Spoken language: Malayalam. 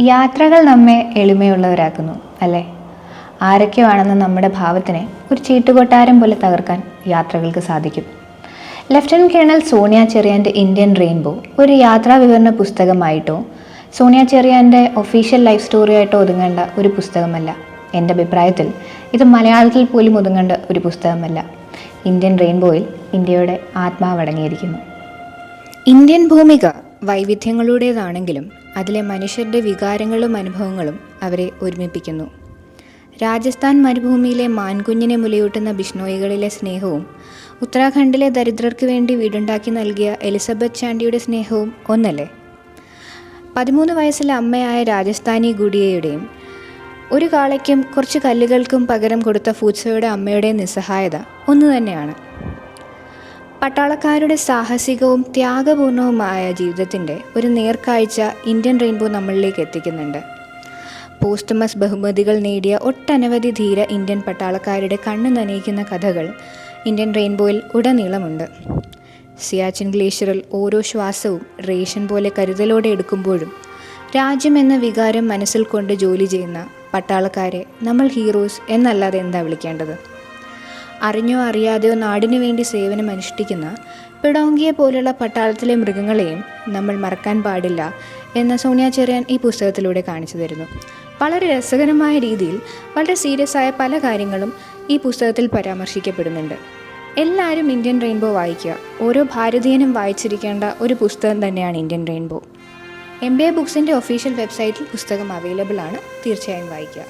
യാത്രകൾ നമ്മെ എളിമയുള്ളവരാക്കുന്നു, അല്ലേ? ആരൊക്കെയോ ആണെന്ന് നമ്മുടെ ഭാവത്തിനെ ഒരു ചീട്ടുകൊട്ടാരം പോലെ തകർക്കാൻ യാത്രകൾക്ക് സാധിക്കും. ലഫ്റ്റനന്റ് കേണൽ സോണിയ ചെറിയാൻ്റെ ഇന്ത്യൻ റെയിൻബോ ഒരു യാത്രാ വിവരണ പുസ്തകമായിട്ടോ സോണിയ ചെറിയാൻ്റെ ഒഫീഷ്യൽ ലൈഫ് സ്റ്റോറി ആയിട്ടോ ഒതുങ്ങേണ്ട ഒരു പുസ്തകമല്ല. എൻ്റെ അഭിപ്രായത്തിൽ ഇത് മലയാളത്തിൽ പോലും ഒതുങ്ങേണ്ട ഒരു പുസ്തകമല്ല. ഇന്ത്യൻ റെയിൻബോയിൽ ഇന്ത്യയുടെ ആത്മാവടങ്ങിയിരിക്കുന്നു. ഇന്ത്യൻ ഭൂമിക വൈവിധ്യങ്ങളുടേതാണെങ്കിലും അതിലെ മനുഷ്യരുടെ വികാരങ്ങളും അനുഭവങ്ങളും അവരെ ഒരുമിപ്പിക്കുന്നു. രാജസ്ഥാൻ മരുഭൂമിയിലെ മാൻകുഞ്ഞിനെ മുലയൂട്ടുന്ന ബിഷ്ണോയികളിലെ സ്നേഹവും ഉത്തരാഖണ്ഡിലെ ദരിദ്രർക്ക് വേണ്ടി വീടുണ്ടാക്കി നൽകിയ എലിസബത്ത് ചാണ്ടിയുടെ സ്നേഹവും ഒന്നല്ലേ? 13 വയസ്സിലെ അമ്മയായ രാജസ്ഥാനി ഗുഡിയയുടെയും ഒരു കാളയ്ക്കും കുറച്ച് കല്ലുകൾക്കും പകരം കൊടുത്ത ഫൂത്സയുടെ അമ്മയുടെയും നിസ്സഹായത ഒന്നു തന്നെയാണ്. പട്ടാളക്കാരുടെ സാഹസികവും ത്യാഗപൂർണവുമായ ജീവിതത്തിൻ്റെ ഒരു നേർക്കാഴ്ച ഇന്ത്യൻ റെയിൻബോ നമ്മളിലേക്ക് എത്തിക്കുന്നുണ്ട്. പോസ്റ്റ്മസ് ബഹുമതികൾ നേടിയ ഒട്ടനവധി ധീര ഇന്ത്യൻ പട്ടാളക്കാരുടെ കണ്ണു നനയിക്കുന്ന കഥകൾ ഇന്ത്യൻ റെയിൻബോയിൽ ഉടനീളമുണ്ട്. സിയാച്ചിൻ ഗ്ലേഷ്യറിൽ ഓരോ ശ്വാസവും റേഷൻ പോലെ കരുതലോടെ എടുക്കുമ്പോഴും രാജ്യം എന്ന വികാരം മനസ്സിൽ കൊണ്ട് ജോലി ചെയ്യുന്ന പട്ടാളക്കാരെ നമ്മൾ ഹീറോസ് എന്നല്ലാതെ എന്താ വിളിക്കേണ്ടത്? അറിഞ്ഞോ അറിയാതെയോ നാടിനു വേണ്ടി സേവനം അനുഷ്ഠിക്കുന്ന പിഡോങ്കിയെ പോലുള്ള പട്ടാളത്തിലെ മൃഗങ്ങളെയും നമ്മൾ മറക്കാൻ പാടില്ല എന്ന് സോണിയ ചെറിയാൻ ഈ പുസ്തകത്തിലൂടെ കാണിച്ചു തരുന്നു. വളരെ രസകരമായ രീതിയിൽ വളരെ സീരിയസ് ആയ പല കാര്യങ്ങളും ഈ പുസ്തകത്തിൽ പരാമർശിക്കപ്പെടുന്നുണ്ട്. എല്ലാവരും ഇന്ത്യൻ റെയിൻബോ വായിക്കുക. ഓരോ ഭാരതീയനും വായിച്ചിരിക്കേണ്ട ഒരു പുസ്തകം തന്നെയാണ് ഇന്ത്യൻ റെയിൻബോ. MBA ബുക്സിൻ്റെ ഒഫീഷ്യൽ വെബ്സൈറ്റിൽ പുസ്തകം അവൈലബിൾ ആണ്. തീർച്ചയായും വായിക്കുക.